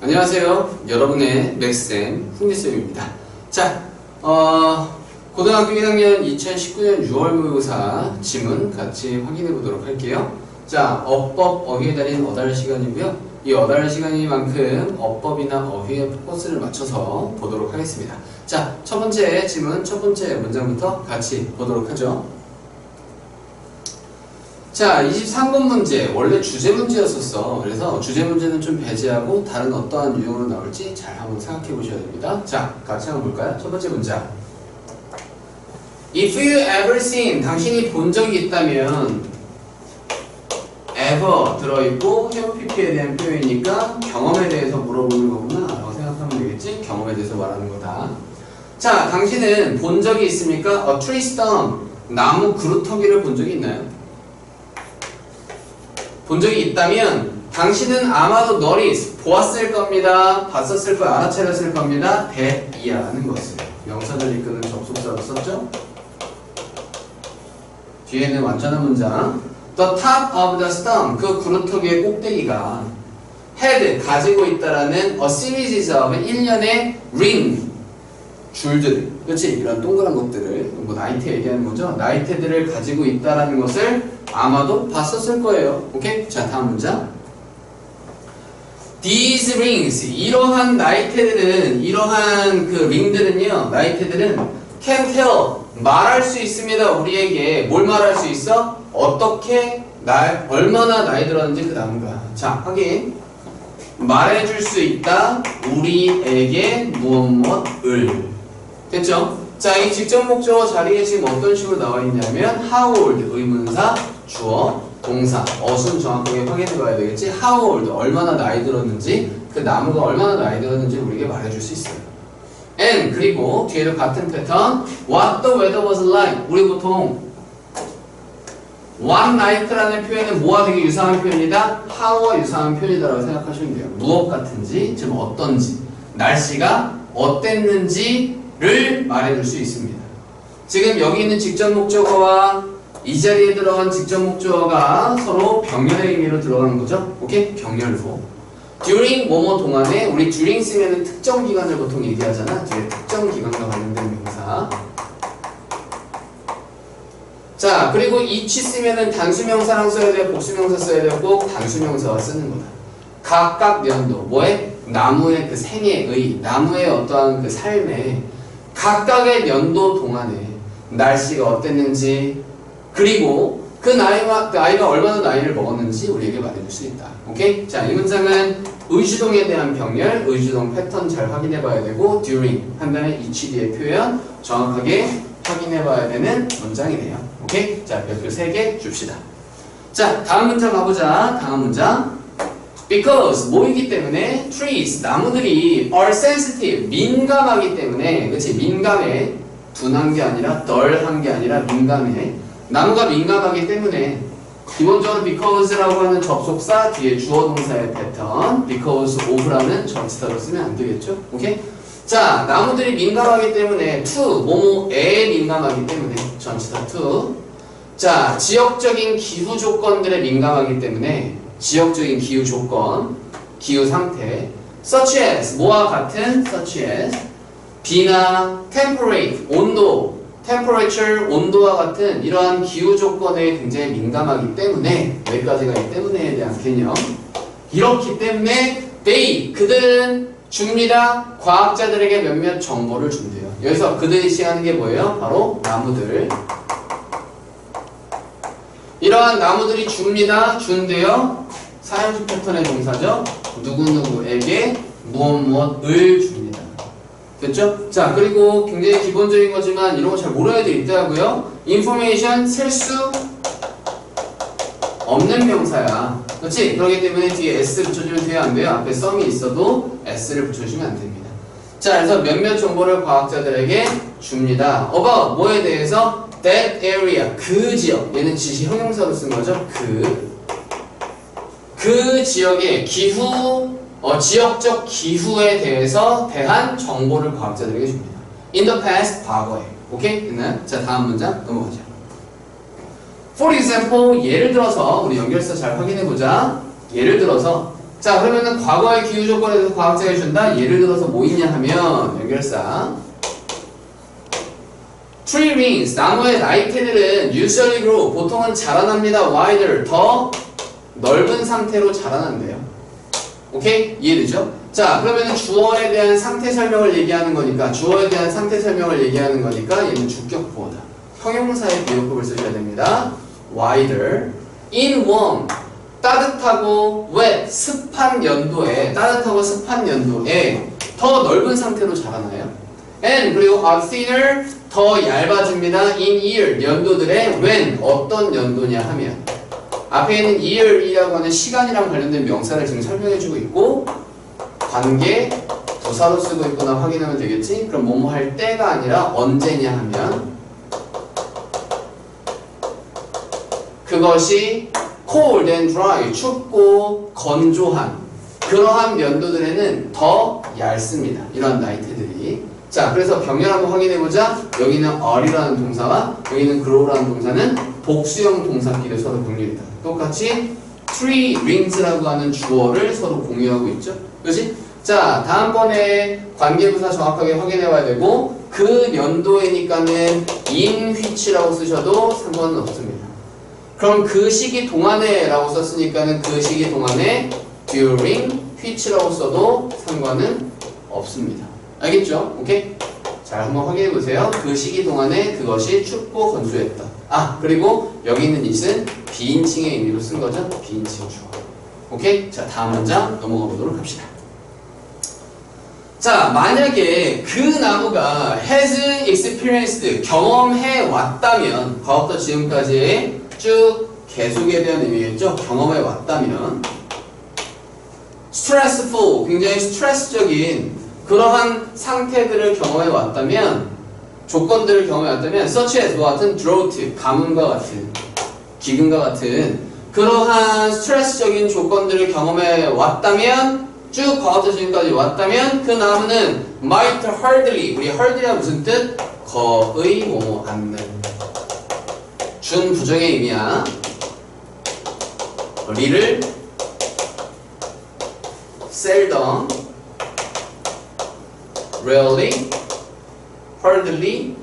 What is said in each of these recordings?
안녕하세요. 여러분의 맥쌤 훈리쌤입니다. 자, 고등학교 1학년 2019년 6월 모의고사 지문 같이 확인해 보도록 할게요. 자, 어법, 어휘에 달인 어달 시간이고요. 이 어달 시간이만큼 어법이나 어휘에 포커스를 맞춰서 보도록 하겠습니다. 자, 첫 번째 지문, 첫 번째 문장부터 같이 보도록 하죠. 자, 23번 문제 원래 주제 문제였었어. 그래서 주제 문제는 좀 배제하고 다른 어떠한 유형으로 나올지 잘 한번 생각해 보셔야 됩니다. 자, 같이 한번 볼까요? 첫 번째 문장. If you ever seen, 당신이 본 적이 있다면 ever 들어있고 have pp에 대한 표현이니까 경험에 대해서 물어보는 거구나 라고 생각하면 되겠지? 경험에 대해서 말하는 거다. 자, 당신은 본 적이 있습니까? A tree stump, 나무 그루터기를 본 적이 있나요? 본 적이 있다면 당신은 아마도 notice, 보았을 겁니다. 봤었을 거야. 알아차렸을 겁니다. that이라는 것을 명사절 이끄는 접속사로 썼죠? 뒤에는 완전한 문장. The top of the stump, 그 그루터기의 꼭대기가 had, 가지고 있다라는 a series of 일련의 ring, 줄들, 그렇지? 이런 동그란 것들을, 뭐 나이트 얘기하는 거죠? 나이테들을 가지고 있다라는 것을 아마도 봤었을 거예요. 오케이? 자, 다음 문장. These rings, 이러한 나이테들은, 이러한 그 링들은요, 나이테들은 can tell, 말할 수 있습니다. 우리에게 뭘 말할 수 있어? 어떻게, 얼마나 나이 들었는지 그 나무가. 자, 확인. 말해줄 수 있다. 우리에게 무엇을. 됐죠? 자, 이 직접 목적어 자리에 지금 어떤 식으로 나와 있냐면 how old, 의문사, 주어, 동사, 어순 정확하게 확인해 봐야 되겠지? how old, 얼마나 나이 들었는지, 그 나무가 얼마나 나이 들었는지 우리에게 말해줄 수 있어요. and, 그리고 뒤에도 같은 패턴, what the weather was like. 우리 보통 one night라는 표현은 뭐와 되게 유사한 표현이다? how와 유사한 표현이다라고 생각하시면 돼요. 무엇 같은지, 지금 어떤지, 날씨가 어땠는지를 말해줄 수 있습니다. 지금 여기 있는 직접 목적어와 이 자리에 들어간 직접 목적어가 서로 병렬의 의미로 들어가는 거죠. 오케이? 병렬로. during 뭐뭐 동안에, 우리 during 쓰면은 특정 기간을 보통 얘기하잖아. 뒤에 특정 기간과 관련된 명사. 자, 그리고 each 쓰면은 단수명사랑 써야 돼요? 복수명사 써야 돼요? 꼭 단수명사와 쓰는 거다. 각각 연도, 뭐에? 나무의 그 생애의, 나무의 어떠한 그 삶에 각각의 연도 동안에 날씨가 어땠는지, 그리고 그 나이가 얼마나 나이를 먹었는지 우리에게 말해줄 수 있다. 오케이? 자, 이 문장은 의주동에 대한 병렬, 의주동 패턴 잘 확인해 봐야 되고, during 한 다음에 each 뒤의 표현 정확하게 확인해 봐야 되는 문장이네요. 오케이? 자, 별표 3개 줍시다. 자, 다음 문장 가보자. 다음 문장. Because, 뭐이기 때문에 trees, 나무들이 are sensitive, 민감하기 때문에, 그치? 민감해. 둔한 게 아니라, 덜한 게 아니라 민감해. 나무가 민감하기 때문에 기본적으로 because라고 하는 접속사 뒤에 주어 동사의 패턴, because of라는 전치사로 쓰면 안 되겠죠? 오케이? 자, 나무들이 민감하기 때문에 to, 뭐뭐에 민감하기 때문에 전치사 to. 자, 지역적인 기후 조건들에 민감하기 때문에 지역적인 기후 조건, 기후 상태, such as, 뭐와 같은, such as, 비나 temperate, 온도, temperature, 온도와 같은 이러한 기후 조건에 굉장히 민감하기 때문에, 여기까지가 이 때문에에 대한 개념. 이렇기 때문에 they, 그들은 줍니다. 과학자들에게 몇몇 정보를 준대요. 여기서 그들이 시하는 게 뭐예요? 바로 나무들. 이러한 나무들이 줍니다. 준대요. 사형식 패턴의 동사죠. 누구누구에게 무엇을 줍니다. 됐죠? 자, 그리고 굉장히 기본적인 거지만 이런 거 잘 모르는 애들 있더라고요. information, 셀 수 없는 명사야. 그렇지? 그렇기 때문에 뒤에 s 붙여주면 돼요? 안 돼요? 앞에 some이 있어도 s를 붙여주면 안 됩니다. 자, 그래서 몇몇 정보를 과학자들에게 줍니다. about, 뭐에 대해서? that area, 그 지역. 얘는 지시 형용사로 쓴 거죠. 그 지역의 기후, 지역적 기후에 대한 정보를 과학자들에게 줍니다. In the past, 과거에. 오케이? 자, 다음 문장 넘어가죠. For example, 예를 들어서 우리 연결사 잘 확인해 보자. 예를 들어서 자, 그러면은 과거의 기후 조건에 대해서 과학자가 해준다. 예를 들어서 뭐 있냐 하면 연결사 Tree rings, 나무의 나이테들은 usually grow, 보통은 자라납니다. wider, 더 넓은 상태로 자라난대요. 오케이? 이해되죠? 자, 그러면 주어에 대한 상태 설명을 얘기하는 거니까, 주어에 대한 상태 설명을 얘기하는 거니까 얘는 주격보어다. 형용사의 비교급을 쓰셔야 됩니다. wider, in warm, 따뜻하고 wet, 습한 연도에, 따뜻하고 습한 연도에 더 넓은 상태로 자라나요. and 그리고 are thinner, 더 얇아집니다. in year, 연도들의 when, 어떤 연도냐 하면 앞에 있는 year이라고 하는 시간이랑 관련된 명사를 지금 설명해주고 있고 관계, 부사로 쓰고 있구나 확인하면 되겠지? 그럼 뭐뭐 할 때가 아니라 언제냐 하면 그것이 cold and dry, 춥고 건조한 그러한 연도들에는 더 얇습니다. 이런 나이트들이. 자, 그래서 병렬 한번 확인해보자. 여기는 are이라는 동사와 여기는 grow라는 동사는 복수형 동사끼리 서로 분류이다. 똑같이 tree rings라고 하는 주어를 서로 공유하고 있죠. 그렇지? 자, 다음번에 관계부사 정확하게 확인해봐야 되고 그 연도에니까는 in which라고 쓰셔도 상관은 없습니다. 그럼 그 시기 동안에 라고 썼으니까는 그 시기 동안에 during which라고 써도 상관은 없습니다. 알겠죠? 오케이? 자, 한번 확인해 보세요. 그 시기 동안에 그것이 춥고 건조했다. 아, 그리고 여기 있는 it은 비인칭의 의미로 쓴 거죠? 비인칭 주어. 오케이? 자, 다음 문장 넘어가 보도록 합시다. 자, 만약에 그 나무가 has experienced, 경험해 왔다면, 과거부터 지금까지의 쭉 계속에 대한 의미겠죠? 경험해 왔다면 stressful, 굉장히 스트레스적인 그러한 상태들을 경험해 왔다면 조건들을 경험해 왔다면 such as 뭐 같은 drought, 가뭄과 같은 기근과 같은 그러한 스트레스적인 조건들을 경험해 왔다면 쭉 과거부터 지금까지 왔다면 그 나무는 might hardly, 우리 hardly가 무슨 뜻? 거의 뭐뭐 않는 준 부정의 의미야. 리를 seldom, rarely, hardly,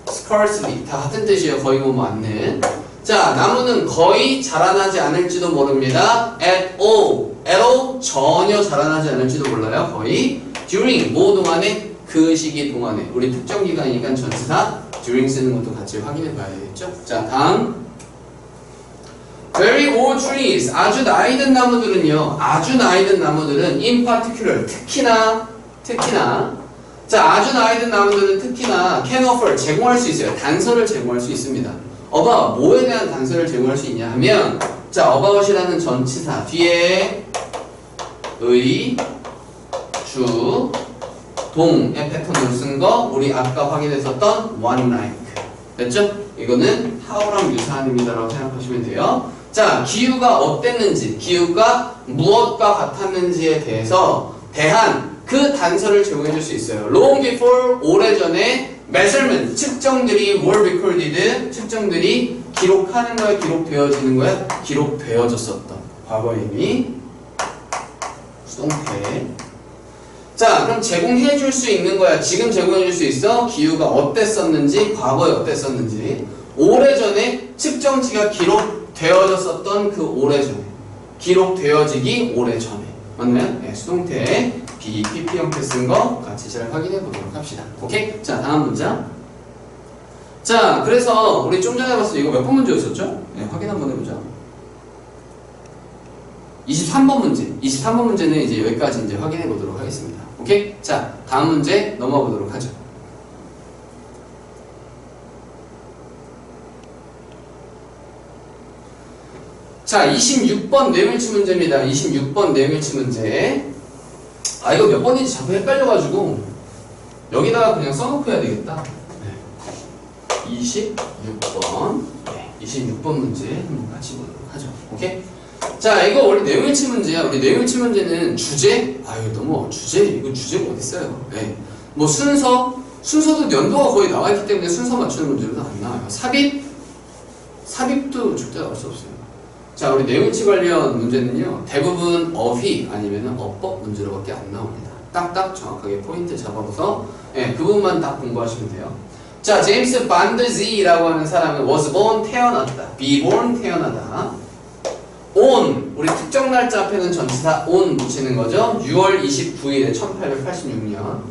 scarcely 다 같은 뜻이에요. 거의 뭐 않는. 자, 나무는 거의 자라나지 않을지도 모릅니다. at all 전혀 자라나지 않을지도 몰라요. 거의 during 뭐 동안에 그 시기 동안에 우리 특정 기간이니까 전치사 during 쓰는 것도 같이 확인해 봐야 되겠죠. 자, 다음 very old trees, 아주 나이든 나무들은요, 아주 나이든 나무들은 in particular, 특히나 자, 아주 나이든 나무들은 특히나 can offer, 제공할 수 있어요. 단서를 제공할 수 있습니다. about, 뭐에 대한 단서를 제공할 수 있냐 하면 자, about이라는 전치사 뒤에 의, 주, 동의 패턴으로 쓴 거 우리 아까 확인했었던 one like 됐죠? 이거는 how랑 유사한 의미다라고 생각하시면 돼요. 자, 기후가 어땠는지, 기후가 무엇과 같았는지에 대한 그 단서를 제공해 줄 수 있어요. Long before, 오래전에 measurement, 측정들이 were recorded, 측정들이 기록하는 거야, 기록되어지는 거야? 기록되어졌었던 과거의 의미 수동태. 자, 그럼 제공해 줄 수 있는 거야. 지금 제공해 줄 수 있어. 기후가 어땠었는지, 과거에 어땠었는지. 오래전에 측정치가 기록되어졌었던 그 오래전에. 기록되어지기 오래전에. 맞나요? 네, 수동태 PP 형태 쓴 거 같이 잘 확인해 보도록 합시다. 오케이? 자, 다음 문장. 자, 그래서 우리 좀 전에 봤을 때 이거 몇 번 문제였었죠? 네, 확인 한번 해보자. 23번 문제. 23번 문제는 이제 여기까지 이제 확인해 보도록 하겠습니다. 오케이? 자, 다음 문제 넘어가 보도록 하죠. 자, 26번 뇌물치 문제입니다. 26번 뇌물치 문제. 아, 이거 몇 번인지 자꾸 헷갈려가지고 여기다가 그냥 써놓고 해야 되겠다. 네. 26번. 네, 26번 문제 한번 같이 보도록 하죠. 오케이? 자, 이거 원래 뇌물치 문제야. 우리 뇌물치 문제는 주제? 아유, 너무 주제? 이거 주제가 어딨어요? 네. 뭐 순서도 연도가 거의 나와있기 때문에 순서 맞추는 문제는 안 나와요. 삽입도 절대 나올 수 없어요. 자, 우리 뇌물치 관련 문제는요, 대부분 어휘 아니면 어법 문제로밖에 안 나옵니다. 딱딱 정확하게 포인트 잡아서 그 부분만 딱 공부하시면 돼요. 자, 제임스 반드지라고 하는 사람은 was born 태어났다, be born 태어나다. on 우리 특정 날짜 앞에는 전치사 on 붙이는 거죠. 6월 29일에 1886년.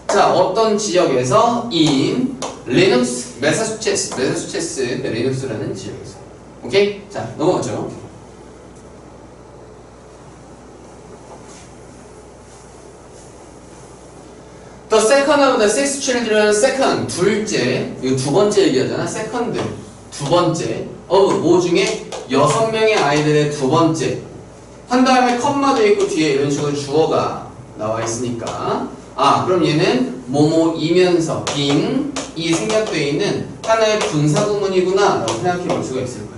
자, 어떤 지역에서 in 리눅스 매사추세츠 그 리눅스라는 지역에서. 오케이? 자, 넘어가죠. The second of the six children, second, 둘째, 이거 두 번째 얘기하잖아. second, 두 번째. 뭐 중에 6명의 아이들의 두 번째. 한 다음에 컴마도 있고 뒤에 이런 식으로 주어가 나와 있으니까. 그럼 얘는 뭐뭐이면서, 이 생략되어 있는 하나의 분사구문이구나 라고 생각해 볼 수가 있을 거예요.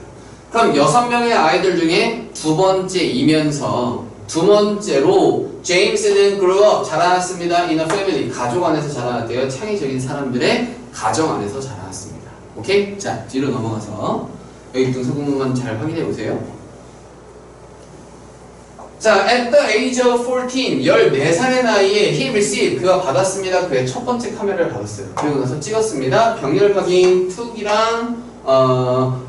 그럼 6명의 아이들 중에 두 번째이면서 두 번째로 제임스는 grew up 자라났습니다. in a family 가족 안에서 자라났대요. 창의적인 사람들의 가정 안에서 자라났습니다. 오케이? 자, 뒤로 넘어가서 여기 분사구문만 잘 확인해 보세요. 자, at the age of 14, 14살의 나이에 he received, 그가 받았습니다. 그의 첫 번째 카메라를 받았어요. 그리고 나서 찍었습니다. 병렬 확인, took이랑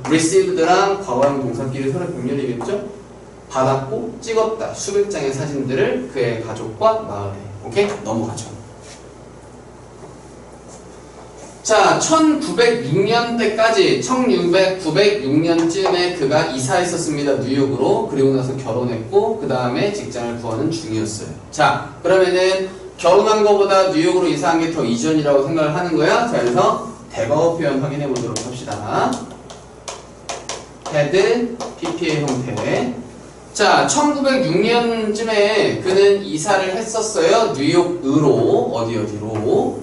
received랑 과거형 동사끼리 서로 병렬이겠죠? 받았고 찍었다. 수백 장의 사진들을 그의 가족과 마을에. 오케이? 넘어가죠. 자, 1906년대까지 906년쯤에 그가 이사했었습니다. 뉴욕으로. 그리고 나서 결혼했고 그 다음에 직장을 구하는 중이었어요. 자, 그러면은 결혼한 거보다 뉴욕으로 이사한 게 더 이전이라고 생각을 하는 거야. 자, 그래서 대과거 표현 확인해 보도록 합시다. had, PPA 형태. 자, 1906년쯤에 그는 이사를 했었어요. 뉴욕으로. 어디로.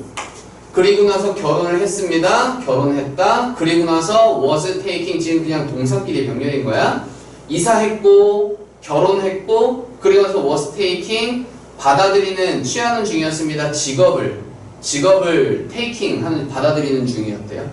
그리고 나서 결혼을 했습니다. 결혼했다. 그리고 나서 was taking, 지금 그냥 동사끼리 병렬인 거야. 이사했고, 결혼했고, 그리고 나서 was taking, 받아들이는, 취하는 중이었습니다. 직업을 taking 하는, 받아들이는 중이었대요.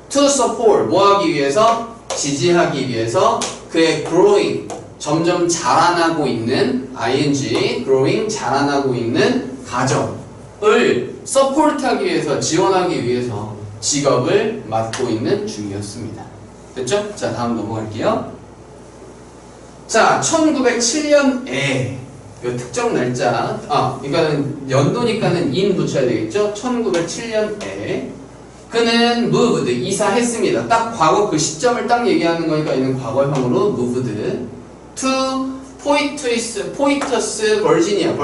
to support, 뭐 하기 위해서? 지지하기 위해서 그의 growing, 점점 자라나고 있는 ing, growing, 자라나고 있는 가정을 서포트하기 위해서, 지원하기 위해서 직업을 맡고 있는 중이었습니다. 됐죠? 자, 다음 넘어갈게요. 자, 1907년에 이 특정 날짜, 그러니까는 연도니까는 in 붙여야 되겠죠? 1907년에 그는 moved, 이사했습니다. 딱 과거 그 시점을 딱 얘기하는 거니까 이는 과거형으로 moved to 포이투스, 버지니아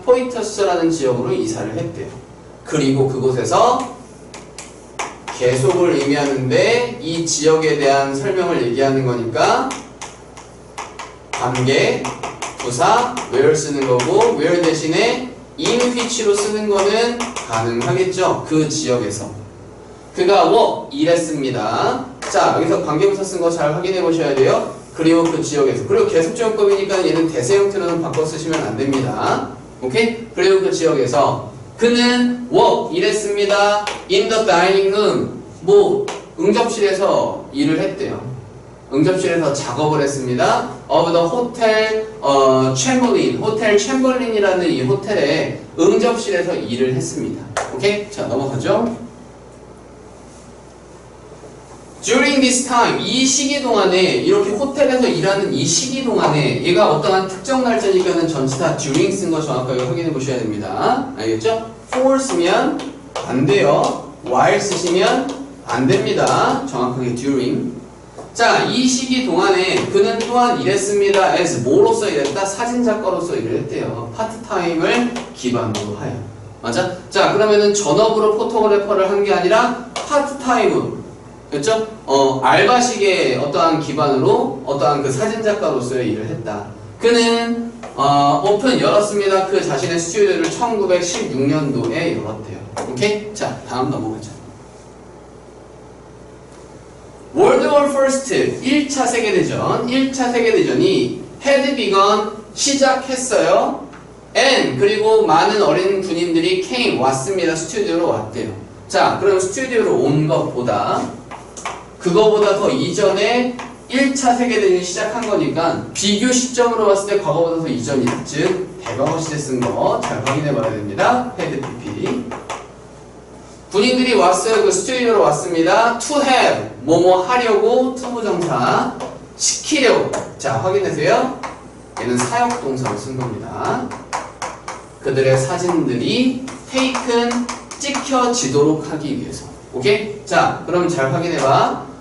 포이터스라는 지역으로 이사를 했대요. 그리고 그곳에서 계속을 의미하는데 이 지역에 대한 설명을 얘기하는 거니까 관계, 부사, where 쓰는 거고 where 대신에 in which로 쓰는 거는 가능하겠죠. 그 지역에서. 그가 일했습니다. 자, 여기서 관계부사 쓴 거 잘 확인해 보셔야 돼요. 그리고 그 지역에서. 그리고 계속적용법이니까 얘는 대세 형태로는 바꿔 쓰시면 안 됩니다. 오케이? 그리고 그 지역에서 그는 일했습니다. in the dining room, 응접실에서 일을 했대요. 응접실에서 작업을 했습니다. of the hotel chamberlain, 호텔 챔버린이라는 이 호텔의 응접실에서 일을 했습니다. 오케이? 자, 넘어가죠. During this time, 이 시기 동안에, 이렇게 호텔에서 일하는 이 시기 동안에 얘가 어떠한 특정 날짜니까는 전치사 during 쓴 거 정확하게 확인해 보셔야 됩니다. 알겠죠? for 쓰면 안 돼요. while 쓰시면 안 됩니다. 정확하게 during. 자, 이 시기 동안에 그는 또한 일했습니다. as 뭐로서 일했다? 사진작가로서 일을 했대요. 파트타임을 기반으로 하여. 맞아? 자, 그러면은 전업으로 포토그래퍼를 한 게 아니라 파트타임으로. 그렇죠? 알바식의 어떠한 기반으로 어떠한 그 사진작가로서의 일을 했다. 그는 오픈 열었습니다. 그 자신의 스튜디오를 1916년도에 열었대요. 오케이? 자, 다음 넘어가자. World War First, 1차 세계대전. 1차 세계대전이 had begun, 시작했어요. and, 그리고 많은 어린 군인들이 came, 왔습니다. 스튜디오로 왔대요. 자, 그럼 스튜디오로 온 것보다 그거보다 더 이전에 1차 세계대전이 시작한 거니까 비교 시점으로 봤을 때 과거보다 더 이전이다. 즉 대과거 시제 쓴 거 잘 확인해 봐야 됩니다. 헤드 PP. 군인들이 왔어요. 그 스튜디오로 왔습니다. to have 뭐뭐 하려고 투부정사 시키려고. 자 확인하세요. 얘는 사역동사로 쓴 겁니다. 그들의 사진들이 taken 찍혀지도록 하기 위해서. 오케이? 자 그럼 잘 확인해봐.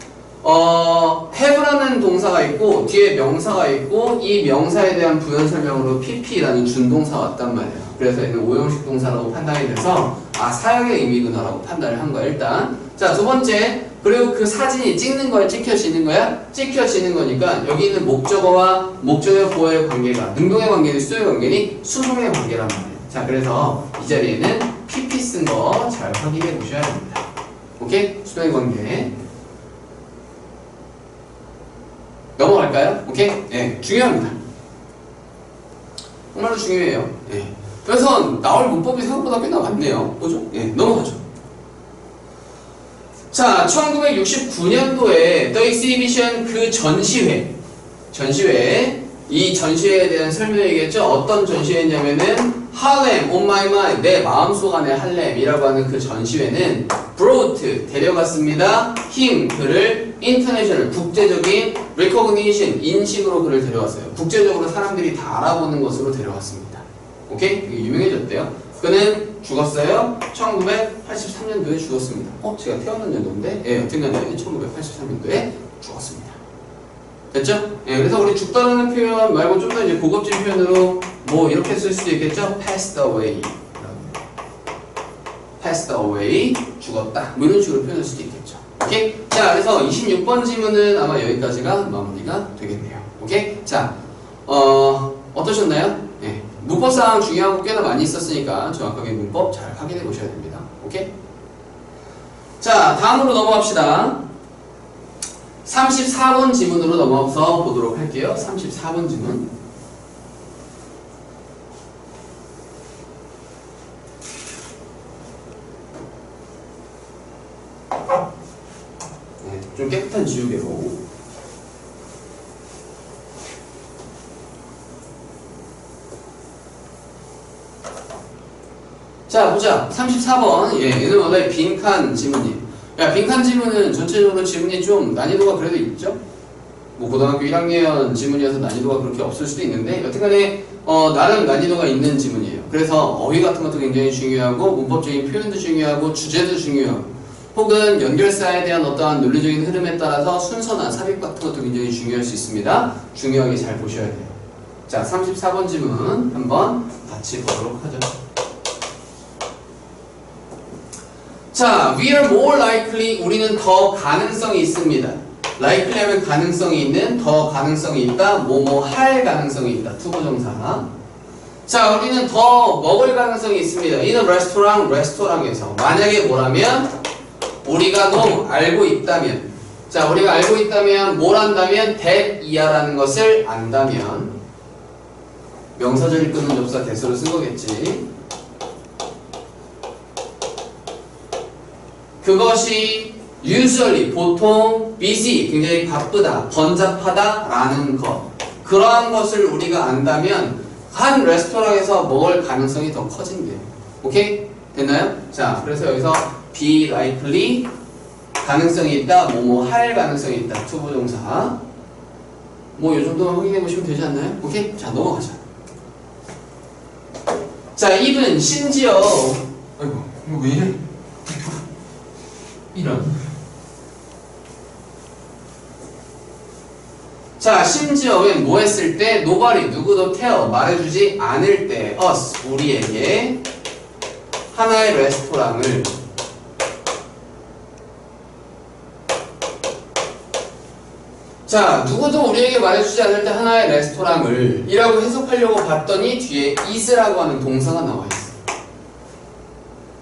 have라는 동사가 있고 뒤에 명사가 있고 이 명사에 대한 부연 설명으로 pp라는 준동사가 왔단 말이에요. 그래서 얘는 오형식 동사라고 판단이 돼서 사역의 의미구나라고 판단을 한 거야 일단. 자 두 번째, 그리고 그 사진이 찍는 거야 찍혀지는 거야? 찍혀지는 거니까 여기 있는 목적어와 목적어 보어의 관계가 능동의 관계니 수동의 관계니 수동의 관계란 말이에요. 자 그래서 이 자리에는 pp 쓴 거 잘 확인해 보셔야 됩니다. 오케이? 수동의 관계 넘어갈까요? 오케이? 네, 중요합니다. 정말로 중요해요. 네. 그래서 나올 문법이 생각보다 꽤나 많네요. 그죠? 네, 넘어가죠. 자, 1969년도에 The Exhibition 그 전시회 이 전시회에 대한 설명이겠죠? 어떤 전시회냐면은 할렘, on my mind, 내 마음속 안에 할렘이라고 하는 그 전시회는 brought, 데려갔습니다. him, 그를 international, 국제적인 recognition, 인식으로 그를 데려왔어요. 국제적으로 사람들이 다 알아보는 것으로 데려왔습니다. 오케이? 이게 유명해졌대요. 그는 죽었어요. 1983년도에 죽었습니다. 제가 태어난 연도인데? 예, 태어난 1983년도에 죽었습니다. 됐죠? 예, 그래서 우리 죽다라는 표현 말고 좀 더 이제 고급진 표현으로 뭐 이렇게 쓸 수도 있겠죠? passed away. passed away. 죽었다. 뭐 이런 식으로 표현할 수도 있겠죠. 오케이? 자, 그래서 26번 질문은 아마 여기까지가 마무리가 되겠네요. 오케이? 자, 어떠셨나요? 예. 문법상 중요한 거 꽤나 많이 있었으니까 정확하게 문법 잘 확인해 보셔야 됩니다. 오케이? 자, 다음으로 넘어갑시다. 34번 지문으로 넘어가서 보도록 할게요. 34번 지문. 네, 좀 깨끗한 지우개로. 자, 보자. 34번. 예, 얘는 원래 빈칸 지문이에요. 야, 빈칸 지문은 전체적으로 지문이 좀 난이도가 그래도 있죠? 뭐 고등학교 1학년 지문이어서 난이도가 그렇게 없을 수도 있는데 여튼간에 나름 난이도가 있는 지문이에요. 그래서 어휘 같은 것도 굉장히 중요하고 문법적인 표현도 중요하고 주제도 중요하고 혹은 연결사에 대한 어떠한 논리적인 흐름에 따라서 순서나 삽입 같은 것도 굉장히 중요할 수 있습니다. 중요하게 잘 보셔야 돼요. 자, 34번 지문 한번 같이 보도록 하죠. 자, we are more likely, 우리는 더 가능성이 있습니다. likely 하면 가능성이 있는, 더 가능성이 있다, 뭐뭐 할 가능성이 있다, 투부정사. 자, 우리는 더 먹을 가능성이 있습니다. in a restaurant, 레스토랑에서. 만약에 뭐라면? 우리가 알고 있다면. 자, 우리가 알고 있다면, 뭘 안다면? that 이하라는 것을 안다면. 명사절 이끄는 접사 대수로 쓴 거겠지. 그것이 usually 보통 busy 굉장히 바쁘다, 번잡하다 라는 것, 그러한 것을 우리가 안다면 한 레스토랑에서 먹을 가능성이 더 커진대요. 오케이? 됐나요? 자, 그래서 여기서 be likely 가능성이 있다, 뭐뭐 할 가능성이 있다, 투부정사. 뭐 이 정도만 확인해 보시면 되지 않나요? 오케이? 자, 넘어가자. 자, even 심지어 아이고 이거 왜 이래? 이런. 자, 심지어 왜 뭐 했을 때 nobody 누구도 tell 말해주지 않을 때 us 우리에게 하나의 레스토랑을 자, 누구도 우리에게 말해주지 않을 때 하나의 레스토랑을 이라고 해석하려고 봤더니 뒤에 is라고 하는 동사가 나와 있어.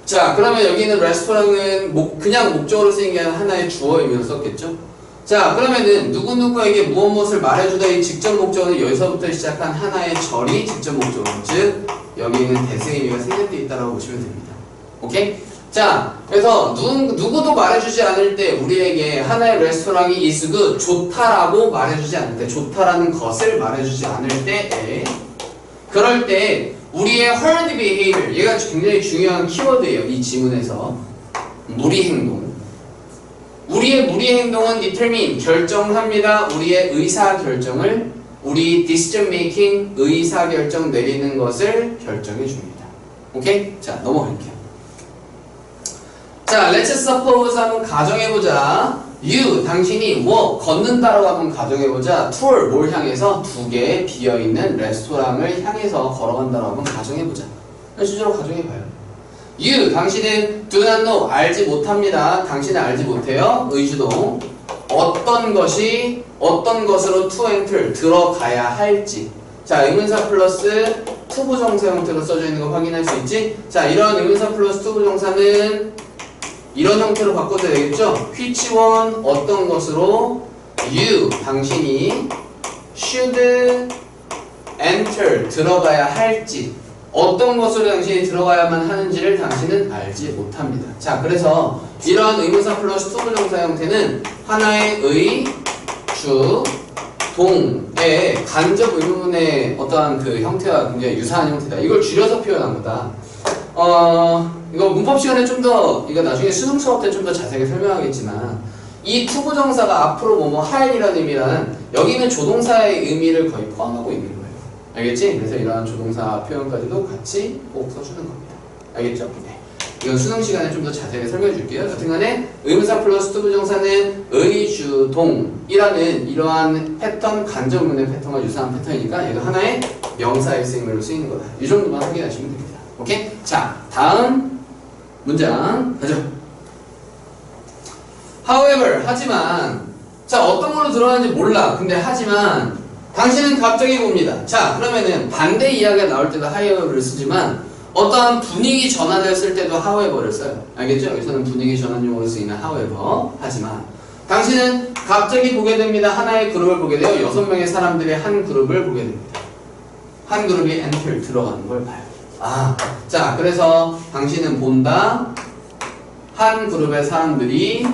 자, 그러면 여기 있는 레스토랑은 그냥 목적으로 쓰인 게 아니라 하나의 주어 의미로 썼겠죠? 자, 그러면은 누구누구에게 무엇을 말해주다 이 직접 목적어는 여기서부터 시작한 하나의 절이 직접 목적어, 즉 여기 있는 대세 의미가 생략되어 있다고 보시면 됩니다. 오케이? 자, 그래서 누구도 말해주지 않을 때 우리에게 하나의 레스토랑이 is good, 좋다라고 말해주지 않을 때, 좋다라는 것을 말해주지 않을 때에, 그럴 때 우리의 herd behavior, 얘가 굉장히 중요한 키워드예요. 이 지문에서. 무리 행동. 우리의 무리 행동은 determine, 결정합니다. 우리의 의사 결정을, 우리 decision making, 의사 결정 내리는 것을 결정해 줍니다. 오케이? 자, 넘어갈게요. 자, let's suppose 한번 가정해보자. You, 당신이 walk, 걷는다라고 한번 가정해보자. toward, 뭘 향해서? 두 개의 비어있는 레스토랑을 향해서 걸어간다라고 한번 가정해보자. 실제로 가정해봐요. You, 당신은 do not know, 알지 못합니다. 당신은 알지 못해요. 의주동. 어떤 것이 어떤 것으로 to enter, 들어가야 할지. 자, 의문사 플러스 투부정사 형태로 써져 있는 거 확인할 수 있지? 자, 이런 의문사 플러스 투부정사는 이런 형태로 바꿔도 되겠죠? which one, 어떤 것으로 you, 당신이 should enter, 들어가야 할지, 어떤 것으로 당신이 들어가야만 하는지를 당신은 알지 못합니다. 자, 그래서 이러한 의문사 플러스 투부정사 형태는 하나의 의, 주, 동의 간접 의문문의 어떠한 그 형태와 굉장히 유사한 형태다. 이걸 줄여서 표현한 거다. 이거 문법 시간에 좀 더, 이거 나중에 수능 수업 때 좀 더 자세하게 설명하겠지만, 이 투부정사가 앞으로 뭐뭐 할이라는 의미라는, 여기는 조동사의 의미를 거의 포함하고 있는 거예요. 알겠지? 그래서 이러한 조동사 표현까지도 같이 꼭 써주는 겁니다. 알겠죠? 네. 이건 수능 시간에 좀 더 자세하게 설명해 줄게요. 여튼간에 의문사 플러스 투부정사는 의주동이라는 이러한 패턴, 간접 의문의 패턴과 유사한 패턴이니까 얘도 하나의 명사의 쓰임으로 쓰이는 거다. 이 정도만 확인하시면 됩니다. 오케이? 자, 다음 문장 가죠. However, 하지만, 자, 어떤 걸로 들어가는지 몰라. 근데 하지만 당신은 갑자기 봅니다. 자, 그러면은 반대 이야기가 나올 때도 however를 쓰지만 어떠한 분위기 전환을 때도 however를 써요. 알겠죠? 여기서는 분위기 전환용으로 쓰이는 however. 하지만 당신은 갑자기 보게 됩니다. 하나의 그룹을 보게 돼요. 6명의 사람들의 한 그룹을 보게 됩니다. 한 그룹이 enter, 들어가는 걸 봐요. 아, 자, 그래서 당신은 본다. 한 그룹의 사람들이,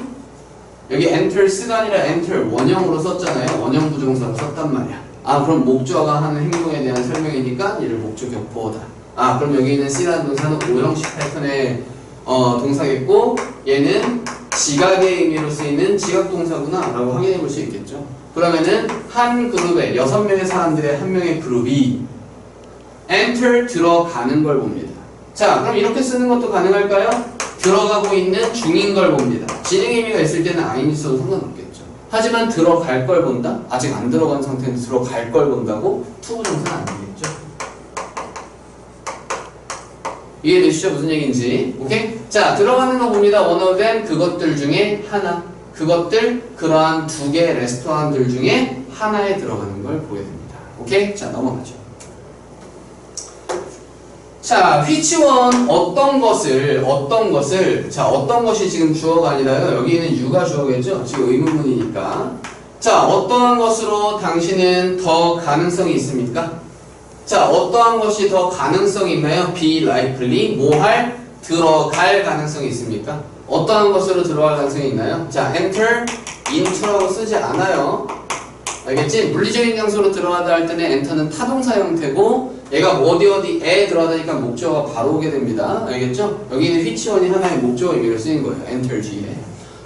여기 enter 쓰가 아니라 enter 원형으로 썼잖아요. 원형 부정사로 썼단 말이야. 아, 그럼 목적어가 하는 행동에 대한 설명이니까 얘를 목적격보다. 아, 그럼 여기 있는 C라는 동사는 오형식 패턴의 동사겠고, 얘는 지각의 의미로 쓰이는 지각동사구나 라고 확인해 볼 수 있겠죠. 그러면은 한 그룹에 6명의 사람들의 한 명의 그룹이 enter, 들어가는 걸 봅니다. 자, 그럼 이렇게 쓰는 것도 가능할까요? 들어가고 있는 중인 걸 봅니다. 진행 의미가 있을 때는 ing 써도 상관없겠죠. 하지만 들어갈 걸 본다? 아직 안 들어간 상태는 들어갈 걸 본다고? 투부정사는 안 되겠죠. 이해되시죠? 무슨 얘기인지. 오케이? 자, 들어가는 거 봅니다. one of them, 그것들 중에 하나. 그것들, 그러한 두 개의 레스토랑들 중에 하나에 들어가는 걸 보게 됩니다. 오케이? 자, 넘어가죠. 자, which one, 어떤 것을, 자, 어떤 것이 지금 주어가 아니라요. 여기는 you가 주어겠죠? 지금 의문문이니까. 자, 어떠한 것으로 당신은 더 가능성이 있습니까? 자, 어떠한 것이 더 가능성이 있나요? be likely, 뭐 할? 들어갈 가능성이 있습니까? 어떠한 것으로 들어갈 가능성이 있나요? 자, enter, into라고 쓰지 않아요. 알겠지? 물리적인 장소로 들어가다 할 때는 enter는 타동사 형태고, 얘가 어디에 들어가다니까 목적어가 바로 오게 됩니다. 알겠죠? 여기는 which one이 하나의 목적어 의미로 쓰인 거예요. enter 뒤에.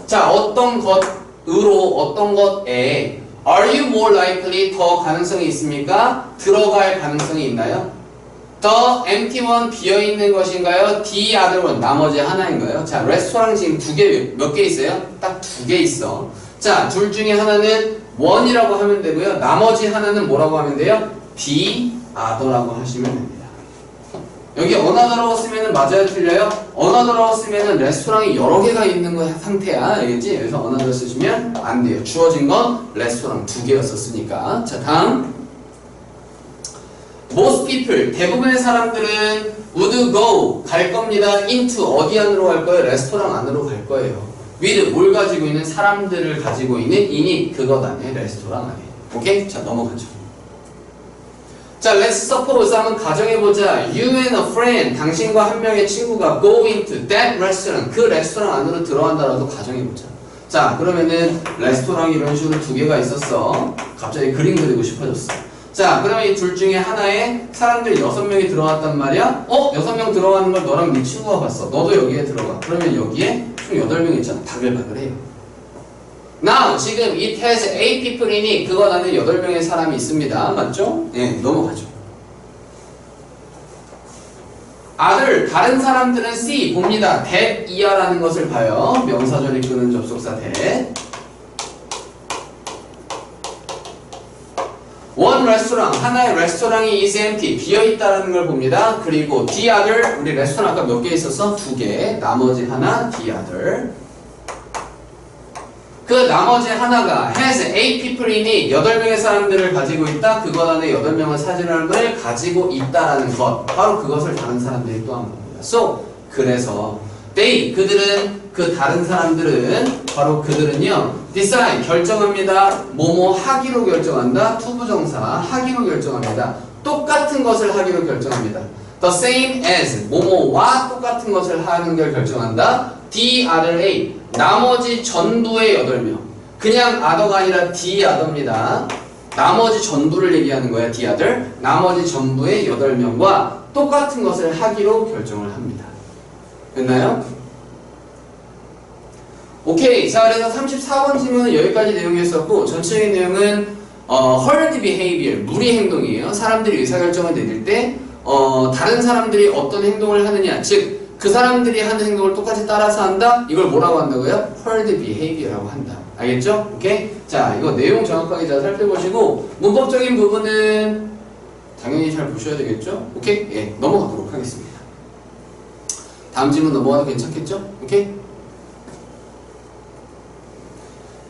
자, 어떤 것으로, 어떤 것에 are you more likely, 더 가능성이 있습니까? 들어갈 가능성이 있나요? The empty one, 비어있는 것인가요? The other one, 나머지 하나인가요? 자, 레스토랑 지금 몇 개 있어요? 딱 2개 있어. 자, 둘 중에 하나는 one이라고 하면 되고요. 나머지 하나는 뭐라고 하면 돼요? The other라고 하시면 됩니다. 여기 another라고 쓰면은 맞아요? 틀려요? another라고 쓰면은 레스토랑이 여러 개가 있는 상태야. 알겠지? 그래서 another 쓰시면 안 돼요. 주어진 건 레스토랑 2개였었으니까. 자, 다음. Most people, 대부분의 사람들은 would go, 갈 겁니다. into, 어디 안으로 갈 거예요? 레스토랑 안으로 갈 거예요. with, 뭘 가지고 있는? 사람들을 가지고 있는 in이 그것 안에, 레스토랑 안에. 오케이? 자, 넘어가죠. 자, let's suppose 한번 가정해보자. You and a friend, 당신과 한 명의 친구가 go into that restaurant, 그 레스토랑 안으로 들어간다라도 가정해보자. 자, 그러면은 레스토랑이 이런 식으로 두 개가 있었어. 갑자기 그림 그리고 싶어졌어. 자, 그러면 이 둘 중에 하나에 사람들 6명이 들어왔단 말이야. 6명 들어가는 걸 너랑 네 친구가 봤어. 너도 여기에 들어가. 그러면 여기에 총 8명 있잖아. 바글바글해요. Now, 지금 it has 8 people in it. 그거 안에 8명의 사람이 있습니다. 맞죠? 예, 넘어가죠. 다른 사람들은 see, 봅니다. that, 이하라는 것을 봐요. 명사절이 끄는 접속사 that. One restaurant, 하나의 레스토랑이 is empty, 비어있다라는 걸 봅니다. 그리고 the other, 우리 레스토랑 아까 몇 개 있었어? 2개. 나머지 하나, the other. 그 나머지 하나가 has 8 people in it, 8명의 사람들을 가지고 있다. 그것 안에 8명의 사진을 가지고 있다라는 것. 바로 그것을 다른 사람들이 또 한 겁니다. So, 그래서 그들은, 그 다른 사람들은, 바로 그들은요, decide, 결정합니다. 뭐뭐 하기로 결정한다. 투부정사, 하기로 결정합니다. 똑같은 것을 하기로 결정합니다. The same as, 뭐뭐와 똑같은 것을 하는 걸 결정한다. the other 8, 나머지 전부의 8명. 그냥 other가 아니라 the other입니다. 나머지 전부를 얘기하는 거야, the other. 나머지 전부의 8명과 똑같은 것을 하기로 결정을 합니다. 됐나요? 오케이. 자, 그래서 34번 질문은 여기까지 내용이었었고, 전체적인 내용은 herd behavior, 무리 행동이에요. 사람들이 의사결정을 내릴 때 다른 사람들이 어떤 행동을 하느냐, 즉 그 사람들이 하는 행동을 똑같이 따라서 한다? 이걸 뭐라고 한다고요? herd behavior라고 한다. 알겠죠? 오케이? 자, 이거 내용 정확하게 잘 살펴보시고 문법적인 부분은 당연히 잘 보셔야 되겠죠? 오케이? 예, 넘어가도록 하겠습니다. 다음 질문 넘어가도 괜찮겠죠? 오케이?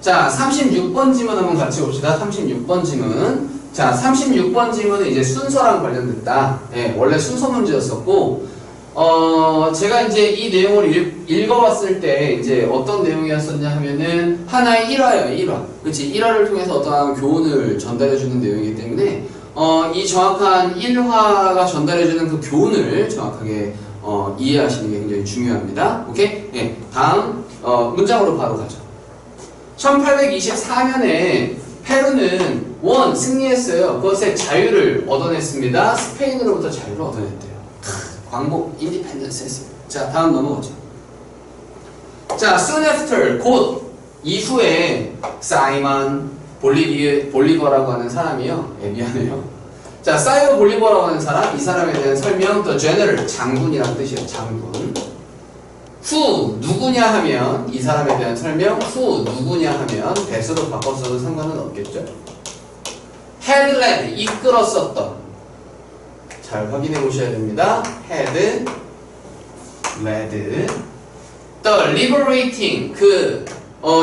자, 36번 질문 한번 같이 봅시다. 36번 질문. 자, 36번 질문은 이제 순서랑 관련됐다. 예, 원래 순서 문제였었고, 제가 이제 이 내용을 읽어봤을 때 이제 어떤 내용이었었냐 하면은 하나의 1화예요, 1화. 그치? 1화를 통해서 어떠한 교훈을 전달해주는 내용이기 때문에, 이 정확한 1화가 전달해주는 그 교훈을 정확하게, 이해하시는 게 굉장히 중요합니다. 오케이? 예, 다음, 문장으로 바로 가죠. 1824년에 페루는 승리했어요. 그것의 자유를 얻어냈습니다. 스페인으로부터 자유를 얻어냈대요. 광복 인디펜던스 했습니다. 자, 다음 넘어가죠. 자, soon after, 곧 이후에 사이먼 볼리버라고 하는 사람이요. 예, 미안해요. 자, 사이먼 볼리버라고 하는 사람, 이 사람에 대한 설명, the general, 장군이라는 뜻이에요. 장군. who, 누구냐 하면, 이 사람에 대한 설명, who, 누구냐 하면 대수로 바꿨어도 상관은 없겠죠. had led, 이끌었었던. 잘 확인해 보셔야 됩니다. had led the liberating,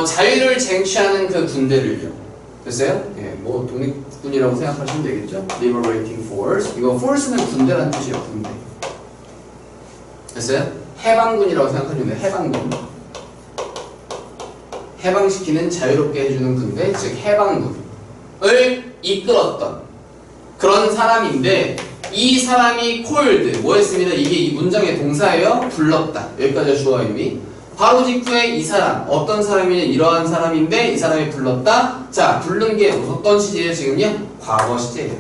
자유를 쟁취하는 그 군대를요. 됐어요? 예, 뭐 독립군이라고 생각하시면 되겠죠. liberating force. 이거 force는 군대라는 뜻이에요. 군대. 됐어요? 해방군이라고 생각하시면 돼요. 해방군. 해방시키는, 자유롭게 해주는 군대, 즉 해방군을 이끌었던 그런 사람인데, 이 사람이 called, 뭐였습니다? 이게 이 문장의 동사예요. 불렀다. 여기까지 주어 의미. 바로 직후에 이 사람, 어떤 사람이냐, 이러한 사람인데 이 사람이 불렀다. 자, 부른 게 어떤 시제예요? 지금요? 과거 시제예요.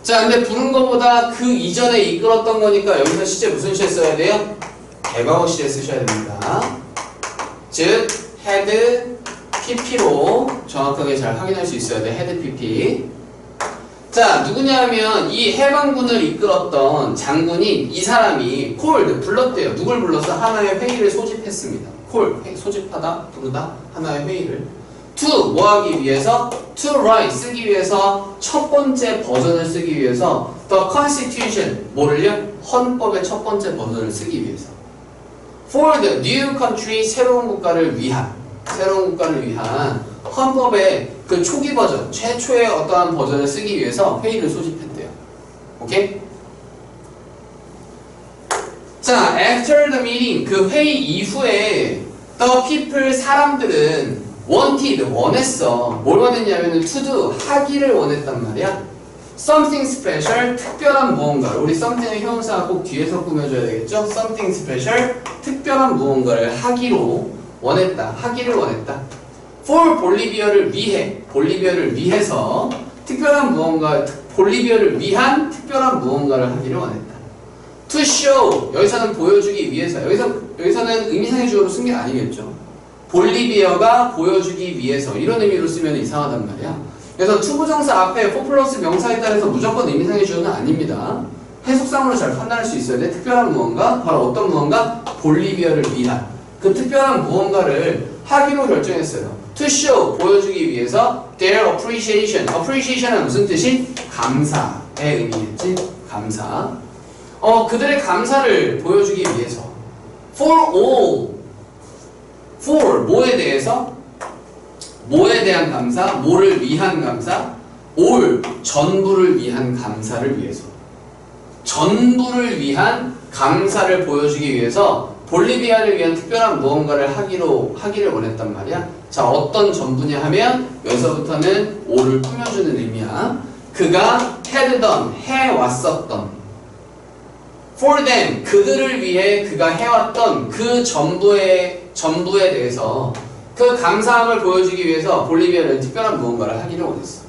자, 근데 부른 거보다 그 이전에 이끌었던 거니까 여기서 시제 무슨 시제 써야 돼요? 대과거 시제 쓰셔야 됩니다. 즉, had PP로 정확하게 잘 확인할 수 있어야 돼. 헤드 PP. 자, 누구냐 하면 이 해방군을 이끌었던 장군인 이 사람이 called, 불렀대요. 누굴 불러서 하나의 회의를 소집했습니다. call, 소집하다, 부르다, 하나의 회의를. to, 뭐 하기 위해서? to write, 쓰기 위해서, 첫 번째 버전을 쓰기 위해서, the constitution, 뭐를요? 헌법의 첫 번째 버전을 쓰기 위해서. for the new country, 새로운 국가를 위한 헌법의 그 초기 버전, 최초의 어떠한 버전을 쓰기 위해서 회의를 소집했대요. 오케이? 자, after the meeting, 그 회의 이후에 the people, 사람들은 wanted, 원했어. 뭘 원했냐면은 to do, 하기를 원했단 말이야. something special, 특별한 무언가를. 우리 something의 형용사가 꼭 뒤에서 꾸며줘야 되겠죠? something special, 특별한 무언가를 하기로 원했다. 하기를 원했다. for 볼리비아를 위해, 볼리비아를 위해서 특별한 무언가, 볼리비아를 위한 특별한 무언가를 하기를 원했다. to show, 여기서는 보여주기 위해서. 여기서는 의미상의 주어로 쓴 게 아니겠죠. 볼리비아가 보여주기 위해서, 이런 의미로 쓰면 이상하단 말이야. 그래서 to 부정사 앞에 for 플러스 명사에 따라서 무조건 의미상의 주어는 아닙니다. 해석상으로 잘 판단할 수 있어야 돼. 특별한 무언가, 바로 어떤 무언가? 볼리비아를 위한 그 특별한 무언가를 하기로 결정했어요. to show, 보여주기 위해서 their appreciation. appreciation은 무슨 뜻이? 감사의 의미겠지? 감사. 그들의 감사를 보여주기 위해서. for all. for, 뭐에 대해서? 뭐에 대한 감사? 뭐를 위한 감사? all, 전부를 위한 감사를 위해서. 전부를 위한 감사를 보여주기 위해서 볼리비아를 위한 특별한 무언가를 하기를 원했단 말이야. 자, 어떤 전부냐 하면 여기서부터는 all을 꾸며주는 의미야. 그가 had done, 해왔었던. for them, 그들을 위해 그가 해왔던 그 전부에 대해서 그 감사함을 보여주기 위해서 볼리비아는 특별한 무언가를 하기를 원했어.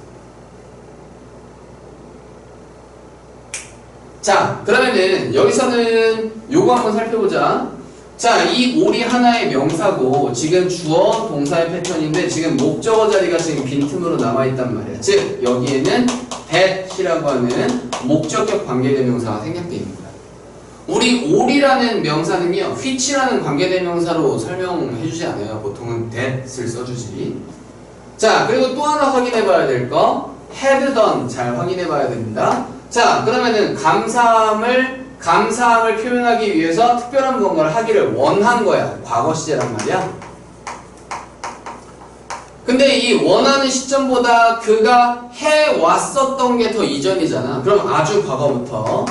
자, 그러면은 여기서는 요거 한번 살펴보자. 자, 이 all이 하나의 명사고 지금 주어 동사의 패턴인데 지금 목적어 자리가 지금 빈틈으로 남아있단 말이야. 즉 여기에는 that이라고 하는 목적격 관계대명사가 생략되어 있는 거야. 우리 all이라는 명사는요, which라는 관계대명사로 설명해주지 않아요. 보통은 that을 써주지. 자, 그리고 또 하나 확인해봐야 될 거, had done 잘 확인해봐야 됩니다. 자, 그러면은 감사함을 표현하기 위해서 특별한 무언가를 하기를 원한 거야. 과거 시제란 말이야. 근데 이 원하는 시점보다 그가 해왔었던 게 더 이전이잖아. 그럼 아주 과거부터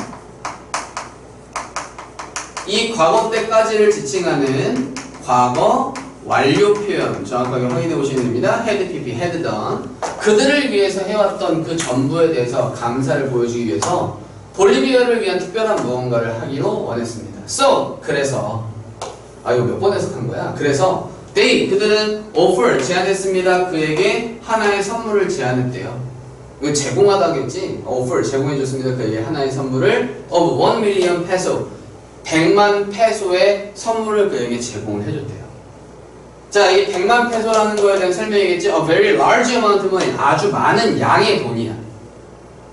이 과거 때까지를 지칭하는 과거 완료 표현 정확하게 확인해 보시면 됩니다. had pp, had done. 그들을 위해서 해왔던 그 전부에 대해서 감사를 보여주기 위해서 볼리비아를 위한 특별한 무언가를 하기로 원했습니다. So, 그래서 이거 몇 번 해석한 거야? 그래서 그들은 offer, 제안했습니다. 그에게 하나의 선물을 제안했대요. 이거 제공하다겠지? offer, 제공해줬습니다. 그에게 하나의 선물을 of 1 million peso, 100만 페소의 선물을 그에게 제공을 해줬대요. 자, 이 100만 페소라는 거에 대한 설명이겠지? A very large amount of money, 아주 많은 양의 돈이야.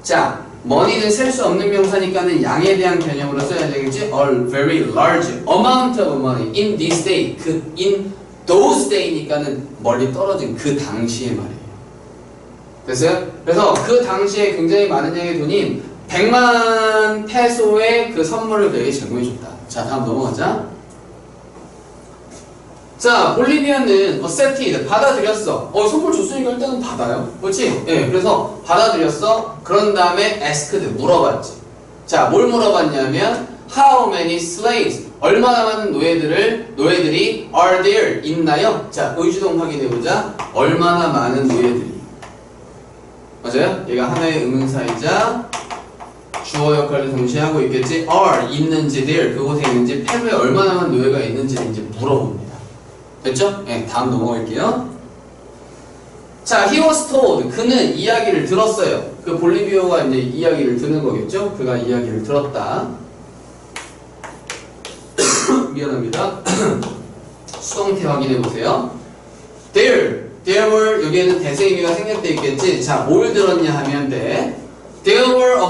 자, money는 셀 수 없는 명사니까는 양에 대한 개념으로 써야 되겠지? A very large amount of money in this day, in those day니까는 멀리 떨어진 그 당시의 말이에요. 됐어요? 그래서 그 당시에 굉장히 많은 양의 돈인 100만 페소의 그 선물을 그에게 제공해줬다. 자, 다음 넘어가자. 자, 볼리비아는 accepted, 받아들였어. 선물 줬으니까 일단은 받아요. 그렇지? 예, 그래서 받아들였어. 그런 다음에 asked, 물어봤지. 자, 뭘 물어봤냐면 how many slaves, 얼마나 많은 노예들이 are there, 있나요? 자, 의주동 확인해보자. 얼마나 많은 노예들이. 맞아요? 얘가 하나의 의문사이자 주어 역할을 동시에 하고 있겠지. are, 있는지, there, 그곳에 있는지, 페루에 얼마나 많은 노예가 있는지를 이제 물어봅니다. 됐죠? 네, 다음 넘어갈게요. 자, he was told, 그는 이야기를 들었어요. 그 볼리비아가 이제 이야기를 듣는 거겠죠? 그가 이야기를 들었다. 미안합니다. 수동태 확인해 보세요. there were, 여기에는 대세 의미가 생략되어 있겠지. 자, 뭘 들었냐 하면 돼. there were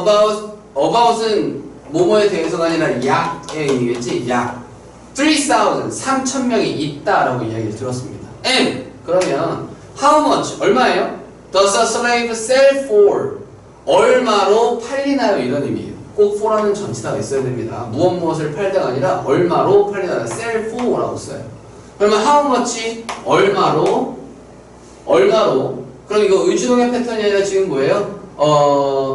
about은 뭐뭐에 대해서가 아니라 약의 의미겠지. 약 3,000명이 있다라고 이야기를 들었습니다. And 그러면 how much, 얼마예요? Does a slave sell for, 얼마로 팔리나요? 이런 의미예요. 꼭 for라는 전치사가 있어야 됩니다. 무엇을 팔다가 아니라 얼마로 팔리나요? sell for라고 써요. 그러면 how much, 얼마로. 그럼 이거 의주동의 패턴이 아니라 지금 뭐예요?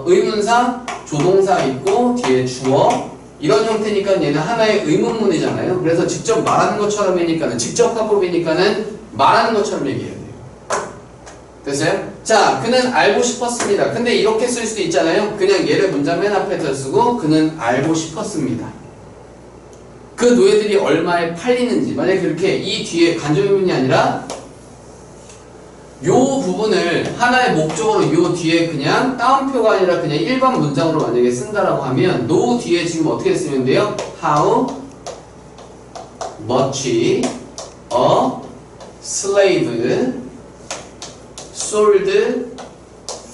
의문사, 조동사 있고 뒤에 주어, 이런 형태니까 얘는 하나의 의문문이잖아요. 그래서 직접 말하는 것처럼 하니까는, 직접 화법이니까는 말하는 것처럼 얘기해야 돼요. 됐어요? 자, 그는 알고 싶었습니다. 근데 이렇게 쓸 수도 있잖아요. 그냥 얘를 문장 맨 앞에다 쓰고 그는 알고 싶었습니다. 그 노예들이 얼마에 팔리는지. 만약에 그렇게 이 뒤에 간접의문이 아니라 요 부분을 하나의 목적으로 요 뒤에 그냥 따옴표가 아니라 그냥 일반 문장으로 만약에 쓴다라고 하면 노 뒤에 지금 어떻게 쓰면 돼요? How much a slave sold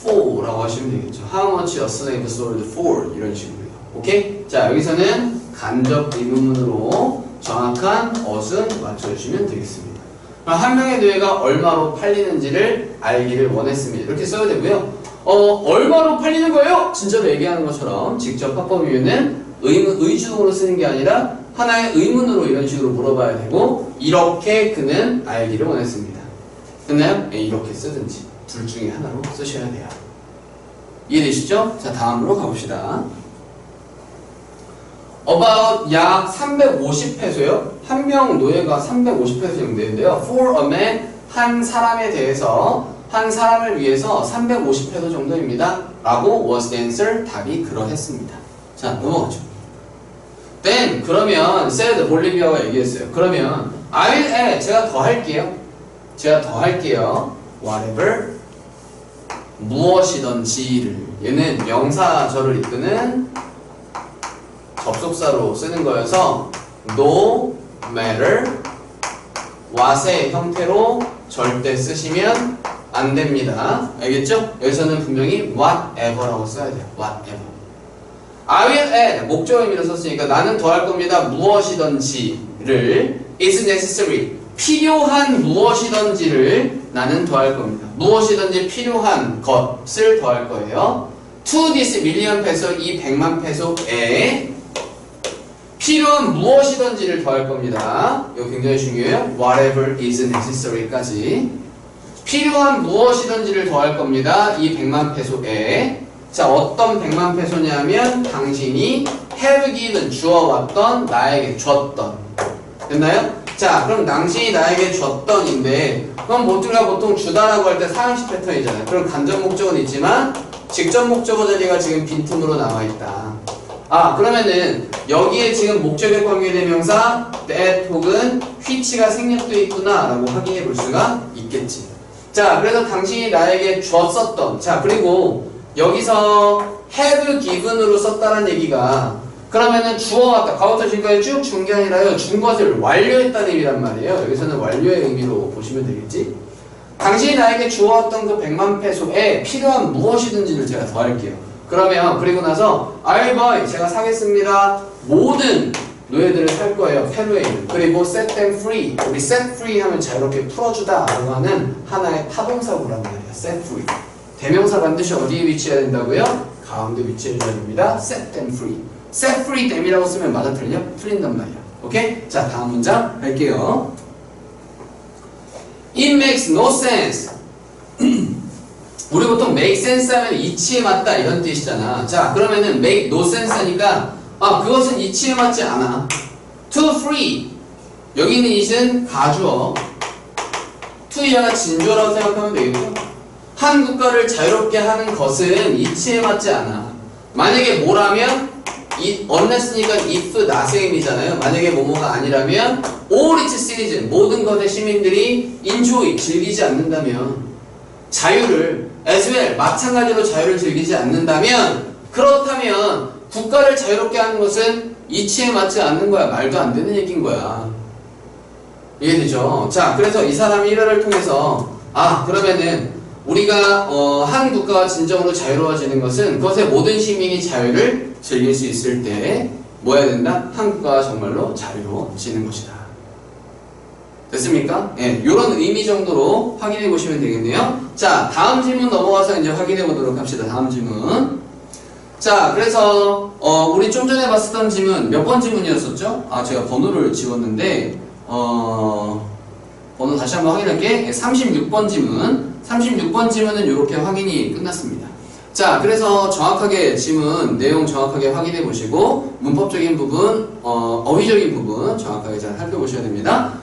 for 라고 하시면 되겠죠. How much a slave sold for 이런 식으로요. 오케이? 자, 여기서는 간접 의문문으로 정확한 어순 맞춰주시면 되겠습니다. 한 명의 노예가 얼마로 팔리는지를 알기를 원했습니다. 이렇게 써야 되고요. 얼마로 팔리는 거예요? 진짜로 얘기하는 것처럼 직접 합법이면은 의주동으로 쓰는 게 아니라 하나의 의문으로 이런 식으로 물어봐야 되고 이렇게 그는 알기를 원했습니다. 됐나요? 네, 이렇게 쓰든지 둘 중에 하나로 쓰셔야 돼요. 이해되시죠? 자, 다음으로 가봅시다. About 약 350페소요. 한 명 노예가 350페소 정도 되는데요. For a man, 한 사람에 대해서, 한 사람을 위해서 350페소 정도입니다. 라고 was the answer, 답이 그러했습니다. 자, 넘어가죠. Then, 그러면, said, 볼리비아가 얘기했어요. 그러면, I will add, 제가 더 할게요. whatever, 무엇이든지를. 얘는 명사절을 이끄는 접속사로 쓰는 거여서 no matter what의 형태로 절대 쓰시면 안 됩니다. 알겠죠? 여기서는 분명히 whatever라고 써야 돼요. whatever. I will add 목적 의미로 썼으니까 나는 더할 겁니다. 무엇이든지를 is necessary 필요한 무엇이든지를 나는 더할 겁니다. 무엇이든지 필요한 것을 더할 거예요. To this million peso 이 100만 페소에 필요한 무엇이든지를 더할 겁니다. 이거 굉장히 중요해요. Whatever is necessary까지. 필요한 무엇이든지를 더할 겁니다. 이 100만 페소에. 자, 어떤 100만 페소냐면 당신이 have given 주어왔던 나에게 줬던. 됐나요? 자, 그럼 당신이 나에게 줬던인데 그럼 우리가 보통 주다라고 할 때 사용식 패턴이잖아요. 그럼 간접 목적은 있지만 직접 목적어 자리가 지금 빈틈으로 남아있다. 그러면은 여기에 지금 목적에 관계대명사 that 혹은 which가 생략되어 있구나 라고 확인해 볼 수가 있겠지. 자, 그래서 당신이 나에게 줬었던. 자, 그리고 여기서 have given으로 썼다는 얘기가 그러면은 주어왔다. 과거부터 지금까지 쭉 준 게 아니라요. 준 것을 완료했다는 의미란 말이에요. 여기서는 완료의 의미로 보시면 되겠지. 당신이 나에게 주어왔던 그 100만 페소에 필요한 무엇이든지를 제가 더할게요. 그러면 그리고 나서 I'll buy 제가 사겠습니다. 모든 노예들을 살 거예요. 페루에는. 그리고 set them free 우리 set free 하면 자유롭게 풀어주다 라고 하는 하나의 타동사구란 말이에요. set free 대명사 반드시 어디에 위치해야 된다고요? 가운데 위치해줘야 됩니다. set them free set free them이라고 쓰면 맞아 틀려? 틀린단 말이야. 오케이? 자, 다음 문장 할게요. It makes no sense 우리 보통 make sense 하면 이치에 맞다 이런 뜻이잖아. 자, 그러면은 make no sense 하니까 그것은 이치에 맞지 않아. to free 여기 있는 it은 가주어 to 이하가 진주어라고 생각하면 되겠죠. 한 국가를 자유롭게 하는 것은 이치에 맞지 않아. 만약에 뭐라면 unless니까 if not의 의미잖아요. 만약에 뭐뭐가 아니라면 all its citizens 모든 것의 시민들이 enjoy 즐기지 않는다면 자유를 as well 마찬가지로 자유를 즐기지 않는다면 그렇다면 국가를 자유롭게 하는 것은 이치에 맞지 않는 거야. 말도 안 되는 얘기인 거야. 이해되죠? 자, 그래서 이 사람이 일화를 통해서 그러면은 우리가 한 국가가 진정으로 자유로워지는 것은 그것의 모든 시민이 자유를 즐길 수 있을 때 뭐 해야 된다? 한 국가가 정말로 자유로워지는 것이다. 됐습니까? 예, 요런 의미 정도로 확인해 보시면 되겠네요. 자, 다음 질문 넘어가서 이제 확인해 보도록 합시다. 다음 질문. 자, 그래서 우리 좀 전에 봤었던 질문 몇 번 질문이었었죠? 제가 번호를 지웠는데 번호 다시 한번 확인할게. 36번 질문. 36번 질문은 이렇게 확인이 끝났습니다. 자, 그래서 정확하게 질문 내용 정확하게 확인해 보시고 문법적인 부분, 어휘적인 부분 정확하게 잘 살펴보셔야 됩니다.